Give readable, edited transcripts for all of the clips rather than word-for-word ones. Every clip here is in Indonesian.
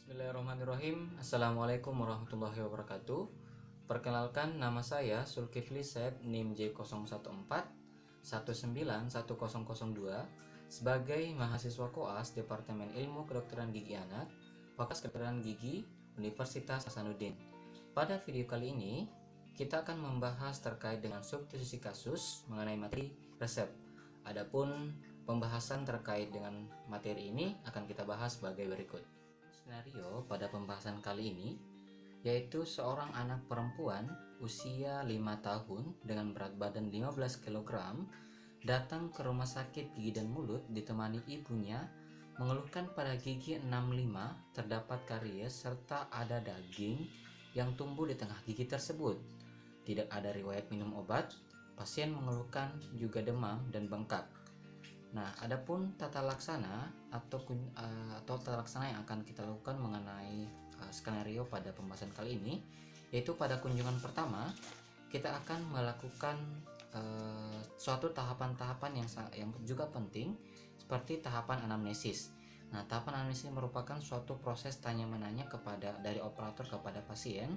Bismillahirrahmanirrahim. Assalamualaikum warahmatullahi wabarakatuh. Perkenalkan, nama saya Zulkifli Said NIM J0141910002 sebagai mahasiswa koas Departemen Ilmu Kedokteran Gigi Anak, Fakultas Kedokteran Gigi Universitas Hasanuddin. Pada video kali ini, kita akan membahas terkait dengan substitusi kasus mengenai materi resep. Adapun pembahasan terkait dengan materi ini akan kita bahas sebagai berikut. Skenario pada pembahasan kali ini yaitu seorang anak perempuan usia 5 tahun dengan berat badan 15 kg datang ke rumah sakit gigi dan mulut ditemani ibunya mengeluhkan pada gigi 65 terdapat karies serta ada daging yang tumbuh di tengah gigi tersebut. Tidak ada riwayat minum obat, pasien mengeluhkan juga demam dan bengkak. Nah, adapun tata laksana atau tata laksana yang akan kita lakukan mengenai skenario pada pembahasan kali ini, yaitu pada kunjungan pertama kita akan melakukan suatu tahapan-tahapan yang juga penting seperti tahapan anamnesis. Nah, tahapan anamnesis merupakan suatu proses tanya-menanya dari operator kepada pasien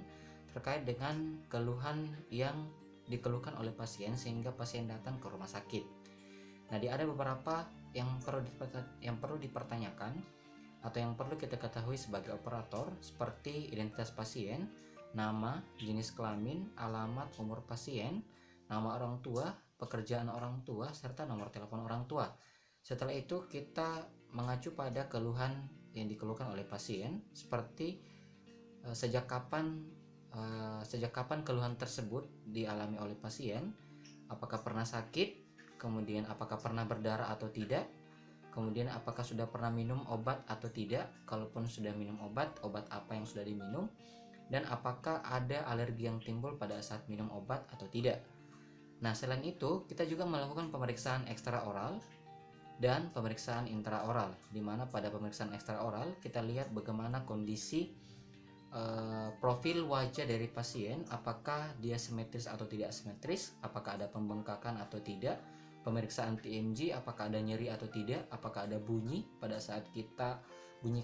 terkait dengan keluhan yang dikeluhkan oleh pasien sehingga pasien datang ke rumah sakit. Nah, ada beberapa yang perlu dipertanyakan atau yang perlu kita ketahui sebagai operator seperti identitas pasien, nama, jenis kelamin, alamat, umur pasien, nama orang tua, pekerjaan orang tua, serta nomor telepon orang tua. Setelah itu kita mengacu pada keluhan yang dikeluhkan oleh pasien seperti sejak kapan keluhan tersebut dialami oleh pasien, apakah pernah sakit, kemudian apakah pernah berdarah atau tidak, kemudian apakah sudah pernah minum obat atau tidak, kalaupun sudah minum obat apa yang sudah diminum, dan apakah ada alergi yang timbul pada saat minum obat atau tidak. Nah, selain itu kita juga melakukan pemeriksaan ekstraoral dan pemeriksaan intraoral, di mana pada pemeriksaan ekstraoral kita lihat bagaimana kondisi profil wajah dari pasien, apakah dia simetris atau tidak simetris, apakah ada pembengkakan atau tidak, pemeriksaan TMJ, apakah ada nyeri atau tidak, apakah ada bunyi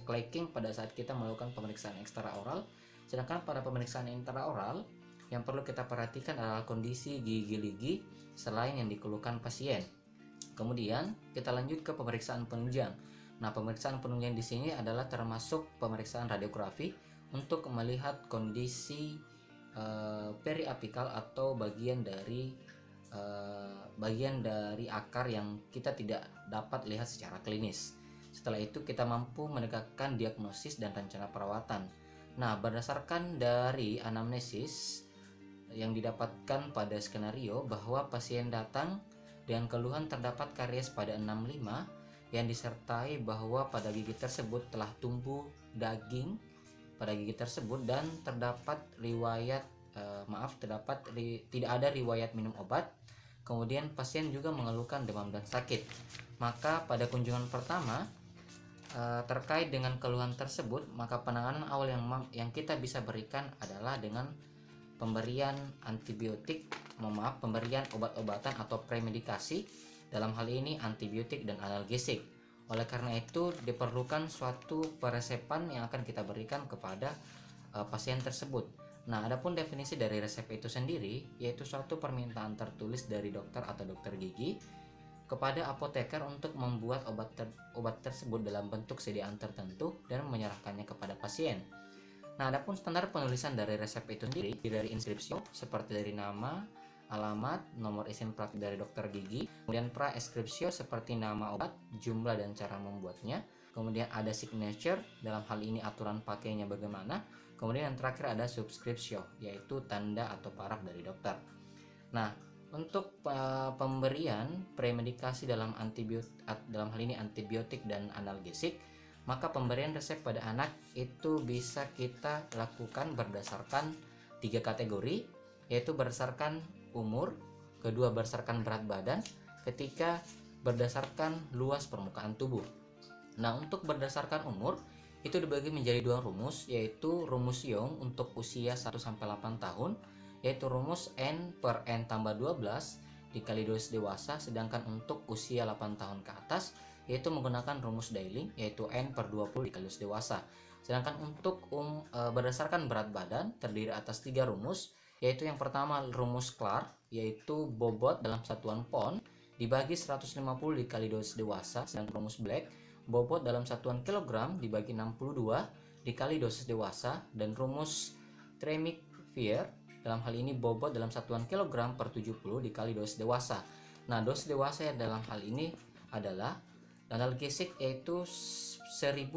clicking pada saat kita melakukan pemeriksaan ekstraoral. Sedangkan pada pemeriksaan intraoral yang perlu kita perhatikan adalah kondisi gigi selain yang dikeluhkan pasien. Kemudian kita lanjut ke pemeriksaan penunjang. Nah, pemeriksaan penunjang di sini adalah termasuk pemeriksaan radiografi untuk melihat kondisi periapikal atau bagian dari akar yang kita tidak dapat lihat secara klinis. Setelah itu kita mampu menegakkan diagnosis dan rencana perawatan. Nah, berdasarkan dari anamnesis yang didapatkan pada skenario bahwa pasien datang dengan keluhan terdapat karies pada 65 yang disertai bahwa pada gigi tersebut telah tumbuh daging pada gigi tersebut dan terdapat tidak ada riwayat minum obat. Kemudian pasien juga mengeluhkan demam dan sakit. Maka pada kunjungan pertama terkait dengan keluhan tersebut, maka penanganan awal yang kita bisa berikan adalah dengan pemberian pemberian obat-obatan atau premedikasi, dalam hal ini antibiotik dan analgesik. Oleh karena itu diperlukan suatu peresepan yang akan kita berikan kepada pasien tersebut. Nah, adapun definisi dari resep itu sendiri yaitu suatu permintaan tertulis dari dokter atau dokter gigi kepada apoteker untuk membuat obat tersebut dalam bentuk sediaan tertentu dan menyerahkannya kepada pasien. Nah, adapun standar penulisan dari resep itu sendiri dari inskripsio seperti dari nama, alamat, nomor izin praktik dari dokter gigi, kemudian praeskripsio seperti nama obat, jumlah dan cara membuatnya, kemudian ada signature, dalam hal ini aturan pakainya bagaimana, kemudian yang terakhir ada subscriptio, yaitu tanda atau paraf dari dokter. Nah, untuk pemberian premedikasi dalam hal ini antibiotik dan analgesik, maka pemberian resep pada anak itu bisa kita lakukan berdasarkan 3 kategori, yaitu berdasarkan umur, kedua berdasarkan berat badan, ketiga berdasarkan luas permukaan tubuh. Nah, untuk berdasarkan umur itu dibagi menjadi 2 rumus, yaitu rumus Young untuk usia 1-8 tahun, yaitu rumus N per N tambah 12 dikali dosis dewasa, sedangkan untuk usia 8 tahun ke atas yaitu menggunakan rumus Dayling, yaitu N per 20 dikali dosis dewasa. Sedangkan untuk berdasarkan berat badan terdiri atas 3 rumus, yaitu yang pertama rumus Clark, yaitu bobot dalam satuan pound dibagi 150 dikali dosis dewasa. Sedangkan rumus Black, bobot dalam satuan kilogram dibagi 62 dikali dosis dewasa. Dan rumus Tremik-Fier, dalam hal ini bobot dalam satuan kilogram per 70 dikali dosis dewasa. Nah, dosis dewasa dalam hal ini adalah analgesik yaitu 1000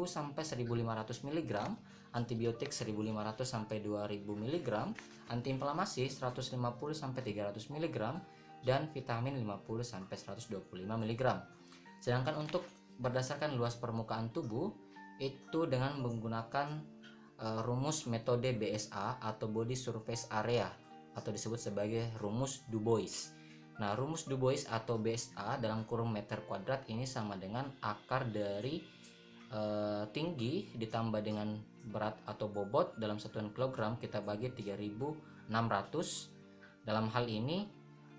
sampai 1500 mg, antibiotik 1500 sampai 2000 mg, antiinflamasi 150 sampai 300 mg, dan vitamin 50 sampai 125 mg. Sedangkan untuk berdasarkan luas permukaan tubuh itu dengan menggunakan rumus metode BSA atau Body Surface Area atau disebut sebagai rumus Du Bois. Nah, rumus Du Bois atau BSA dalam kurung meter kuadrat ini sama dengan akar dari tinggi ditambah dengan berat atau bobot dalam satuan kilogram kita bagi 3600. Dalam hal ini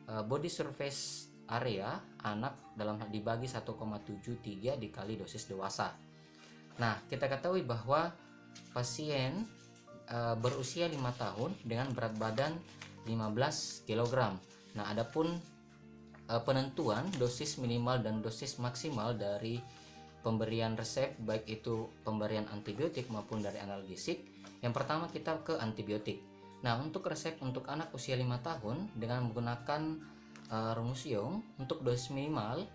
body surface area anak dalam hal dibagi 1,73 dikali dosis dewasa. Nah, kita ketahui bahwa pasien berusia 5 tahun dengan berat badan 15 kg. Nah, adapun penentuan dosis minimal dan dosis maksimal dari pemberian resep baik itu pemberian antibiotik maupun dari analgesik. Yang pertama kita ke antibiotik. Nah, untuk resep untuk anak usia 5 tahun dengan menggunakan rumus Young untuk dosis minimal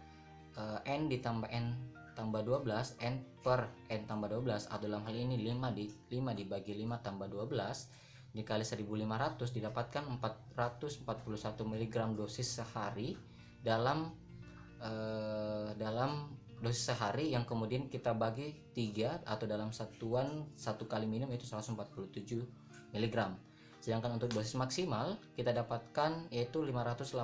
N ditambah N tambah 12 N per N tambah 12 atau dalam hal ini 5 dibagi 5 tambah 12 dikali 1500 didapatkan 441 mg dosis sehari dalam dosis sehari yang kemudian kita bagi 3 atau dalam satuan 1 kali minum itu 147 mg. Sedangkan untuk dosis maksimal kita dapatkan yaitu 588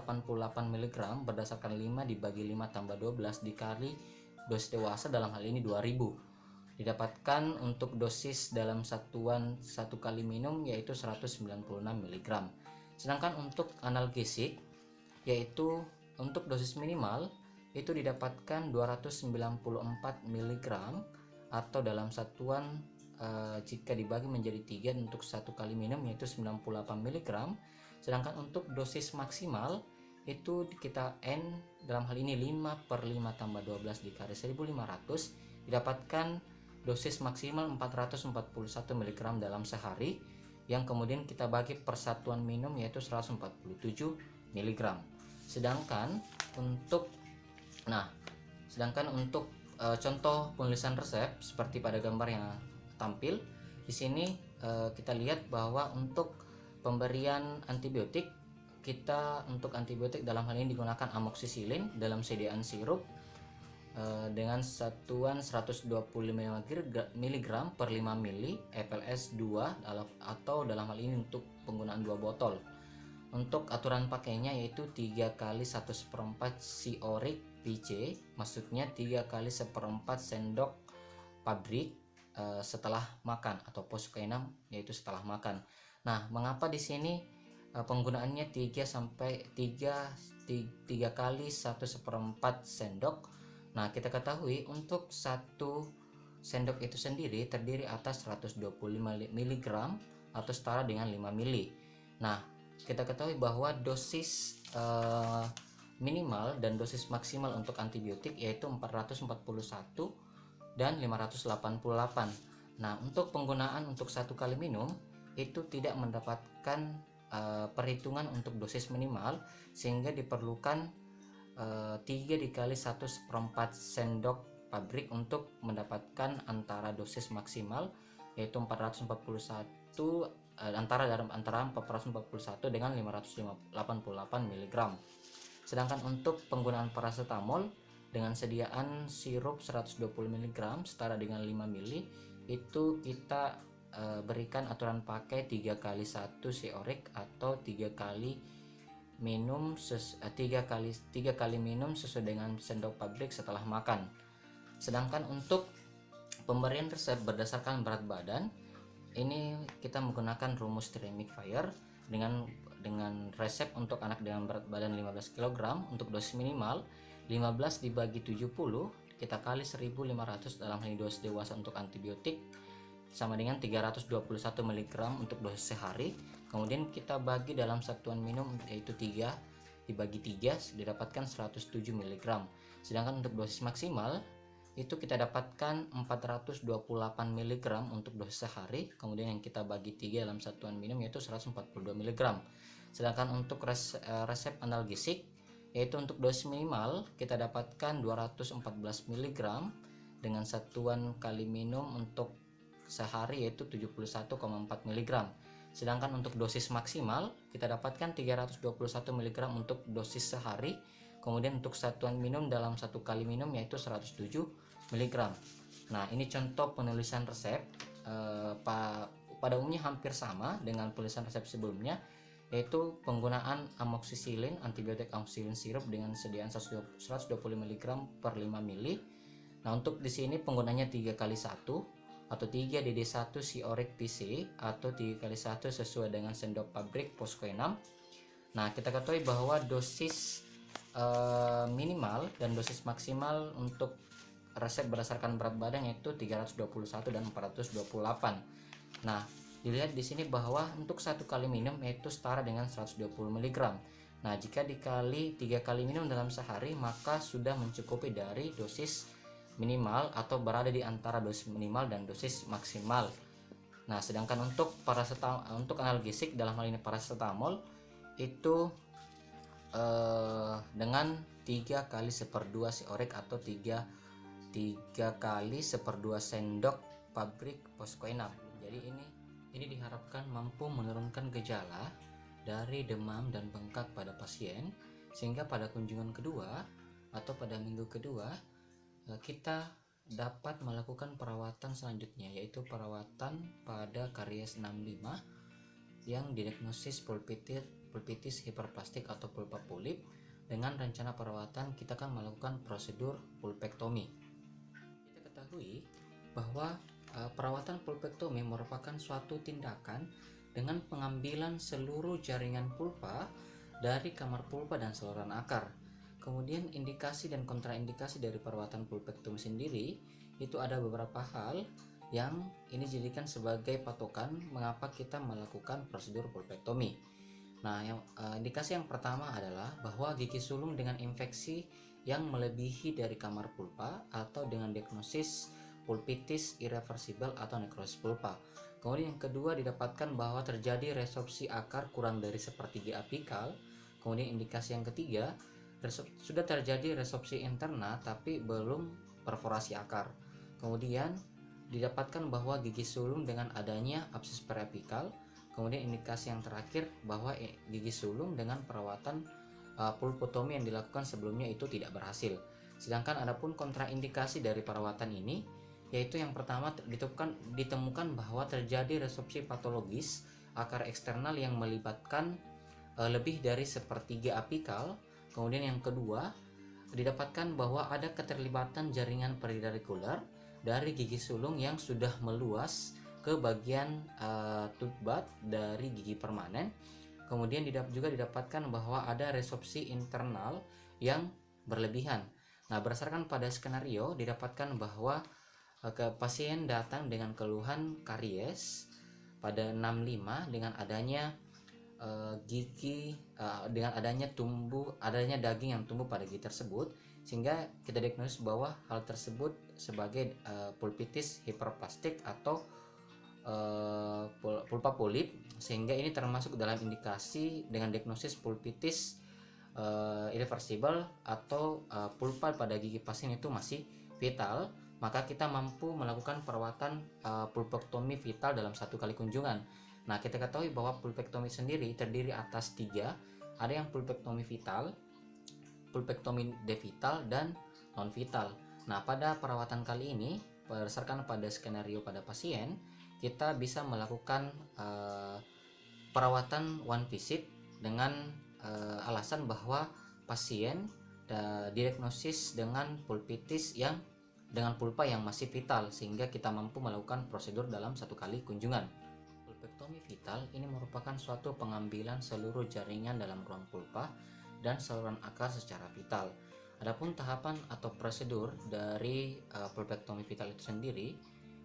mg berdasarkan 5 dibagi 5 tambah 12 dikali dosis dewasa dalam hal ini 2000. Didapatkan untuk dosis dalam satuan 1 kali minum yaitu 196 mg. Sedangkan untuk analgesik yaitu untuk dosis minimal itu didapatkan 294 mg atau dalam satuan jika dibagi menjadi 3 untuk 1 kali minum yaitu 98 mg. Sedangkan untuk dosis maksimal itu kita N dalam hal ini 5 per 5 tambah 12 dikali 1500 didapatkan dosis maksimal 441 mg dalam sehari yang kemudian kita bagi persatuan minum yaitu 147 mg. Sedangkan untuk contoh penulisan resep seperti pada gambar yang tampil di sini kita lihat bahwa untuk pemberian antibiotik kita untuk antibiotik dalam hal ini digunakan amoksisilin dalam sediaan sirup dengan satuan 125 mg per 5 ml FLS 2 atau dalam hal ini untuk penggunaan 2 botol. Untuk aturan pakainya yaitu 3 kali 1/4 Ciorik PC, maksudnya 3 kali 1/4 sendok pabrik setelah makan atau post keenam yaitu setelah makan. Nah, mengapa di sini penggunaannya 3 kali 1/4 sendok? Nah, kita ketahui untuk 1 sendok itu sendiri terdiri atas 125 mg atau setara dengan 5 ml. Nah, kita ketahui bahwa dosis minimal dan dosis maksimal untuk antibiotik yaitu 441 dan 588. Nah, untuk penggunaan untuk 1 kali minum itu tidak mendapatkan perhitungan untuk dosis minimal sehingga diperlukan 3 dikali 1/4 sendok pabrik untuk mendapatkan antara dosis maksimal yaitu 441 antara 441 dengan 588 mg. Sedangkan untuk penggunaan paracetamol dengan sediaan sirup 120 mg setara dengan 5 ml itu kita berikan aturan pakai 3 kali 1 Ciorik atau 3 kali minum sesuai dengan sendok pabrik setelah makan. Sedangkan untuk pemberian resep berdasarkan berat badan ini kita menggunakan rumus Tremik-Fier dengan resep untuk anak dengan berat badan 15 kg untuk dosis minimal 15 dibagi 70 kita kali 1500 dalam hal ini dosis dewasa untuk antibiotik sama dengan 321 mg untuk dosis sehari. Kemudian kita bagi dalam satuan minum yaitu 3 dibagi 3 didapatkan 107 mg. Sedangkan untuk dosis maksimal itu kita dapatkan 428 mg untuk dosis sehari. Kemudian yang kita bagi 3 dalam satuan minum yaitu 142 mg. Sedangkan untuk resep analgesik yaitu untuk dosis minimal kita dapatkan 214 mg dengan satuan kali minum untuk sehari yaitu 71,4 mg. Sedangkan untuk dosis maksimal kita dapatkan 321 mg untuk dosis sehari. Kemudian untuk satuan minum dalam satu kali minum yaitu 107 mg. Nah, ini contoh penulisan resep. Pada umumnya hampir sama dengan penulisan resep sebelumnya, yaitu penggunaan amoxicillin, antibiotik amoxicillin sirup dengan sediaan 120 mg per 5 ml. Nah, untuk di sini penggunanya 3 kali 1 atau 3 DD1 Siorek PC atau 3 kali 1 sesuai dengan sendok pabrik Posko 6. Nah, kita ketahui bahwa dosis minimal dan dosis maksimal untuk resep berdasarkan berat badan yaitu 321 dan 428. Nah, dilihat di sini bahwa untuk satu kali minum yaitu setara dengan 120 mg. Nah, jika dikali 3 kali minum dalam sehari maka sudah mencukupi dari dosis minimal atau berada di antara dosis minimal dan dosis maksimal. Nah, sedangkan untuk untuk analgesik dalam hal ini paracetamol itu dengan 3 kali 1/2 Siorek atau 3 kali 1/2 sendok pabrik Posko 6. Jadi ini diharapkan mampu menurunkan gejala dari demam dan bengkak pada pasien, sehingga pada kunjungan kedua atau pada minggu kedua kita dapat melakukan perawatan selanjutnya, yaitu perawatan pada karies 65 yang didiagnosis pulpitis hiperplastik atau pulpa polip. Dengan rencana perawatan kita akan melakukan prosedur pulpektomi. Kita ketahui bahwa perawatan pulpektomi merupakan suatu tindakan dengan pengambilan seluruh jaringan pulpa dari kamar pulpa dan saluran akar. Kemudian indikasi dan kontraindikasi dari perawatan pulpektomi sendiri itu ada beberapa hal yang ini dijadikan sebagai patokan mengapa kita melakukan prosedur pulpektomi. Nah, indikasi yang pertama adalah bahwa gigi sulung dengan infeksi yang melebihi dari kamar pulpa atau dengan diagnosis pulpitis irreversibel atau nekrosis pulpa. Kemudian yang kedua didapatkan bahwa terjadi resorpsi akar kurang dari sepertiga apikal. Kemudian indikasi yang ketiga sudah terjadi resorpsi interna tapi belum perforasi akar. Kemudian didapatkan bahwa gigi sulung dengan adanya abses periapikal. Kemudian indikasi yang terakhir bahwa gigi sulung dengan perawatan pulpotomi yang dilakukan sebelumnya itu tidak berhasil. Sedangkan adapun kontraindikasi dari perawatan ini yaitu yang pertama ditemukan bahwa terjadi resorpsi patologis akar eksternal yang melibatkan lebih dari sepertiga apikal. Kemudian yang kedua didapatkan bahwa ada keterlibatan jaringan periradikular dari gigi sulung yang sudah meluas ke bagian tutbat dari gigi permanen. Kemudian juga didapatkan bahwa ada resorpsi internal yang berlebihan. Nah, berdasarkan pada skenario didapatkan bahwa pasien datang dengan keluhan karies pada 65 dengan adanya dengan adanya daging yang tumbuh pada gigi tersebut, sehingga kita diagnosis bahwa hal tersebut sebagai pulpitis hiperplastik atau pulpa polip, sehingga ini termasuk dalam indikasi dengan diagnosis pulpitis irreversibel atau pulpa pada gigi pasien itu masih vital. Maka kita mampu melakukan perawatan pulpektomi vital dalam satu kali kunjungan. Nah, kita ketahui bahwa pulpektomi sendiri terdiri atas 3. Ada yang pulpektomi vital, pulpektomi devital, dan non vital. Nah, pada perawatan kali ini berdasarkan pada skenario pada pasien, kita bisa melakukan perawatan one visit dengan alasan bahwa pasien diagnosis dengan pulpitis dengan pulpa yang masih vital, sehingga kita mampu melakukan prosedur dalam satu kali kunjungan. Pulpektomi vital ini merupakan suatu pengambilan seluruh jaringan dalam ruang pulpa dan saluran akar secara vital. Adapun tahapan atau prosedur dari pulpektomi vital itu sendiri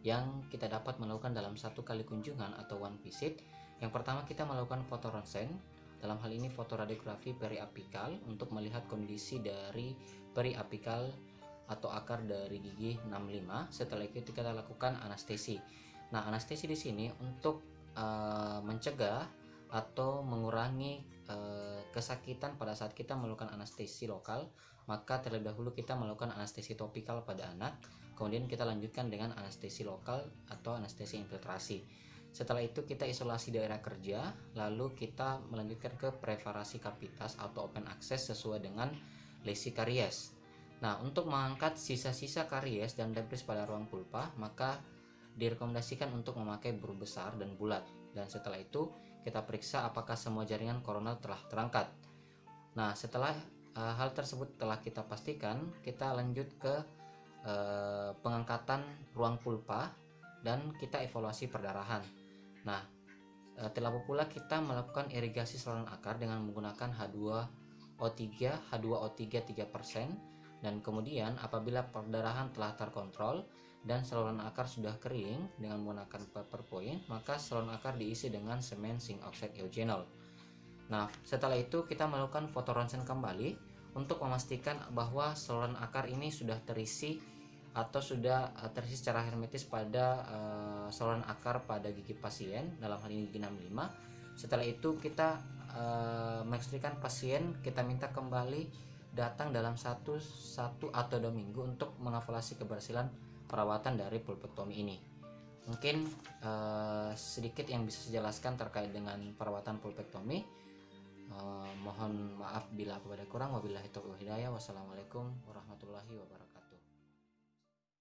yang kita dapat melakukan dalam satu kali kunjungan atau one visit. Yang pertama, kita melakukan foto ronsen, dalam hal ini fotoradiografi periapikal, untuk melihat kondisi dari periapikal atau akar dari gigi 65. Setelah itu kita lakukan anestesi. Nah, anestesi di sini untuk mencegah atau mengurangi kesakitan pada saat kita melakukan anestesi lokal, maka terlebih dahulu kita melakukan anestesi topikal pada anak, kemudian kita lanjutkan dengan anestesi lokal atau anestesi infiltrasi. Setelah itu kita isolasi daerah kerja, lalu kita melanjutkan ke preparasi kavitas atau open access sesuai dengan lesi karies. Nah, untuk mengangkat sisa-sisa karies dan debris pada ruang pulpa, maka direkomendasikan untuk memakai bur besar dan bulat. Dan setelah itu kita periksa apakah semua jaringan koronal telah terangkat. Nah, setelah hal tersebut telah kita pastikan, kita lanjut ke pengangkatan ruang pulpa dan kita evaluasi perdarahan. Nah, terlebih pula kita melakukan irigasi saluran akar dengan menggunakan H2O3 3%, dan kemudian apabila perdarahan telah terkontrol dan saluran akar sudah kering dengan menggunakan paper point, maka saluran akar diisi dengan semen zinc oxide eugenol. Nah, setelah itu kita melakukan foto ronsen kembali untuk memastikan bahwa saluran akar ini sudah terisi atau sudah terisi secara hermetis pada saluran akar pada gigi pasien, dalam hal ini gigi 65. Setelah itu kita menginstruksikan pasien, kita minta kembali datang dalam satu atau 2 minggu untuk mengevaluasi keberhasilan perawatan dari pulpektomi ini. Mungkin sedikit yang bisa saya jelaskan terkait dengan perawatan pulpektomi. Mohon maaf bila ada kurang. Wabillahi taufiq wal hidayah. Wassalamualaikum warahmatullahi wabarakatuh.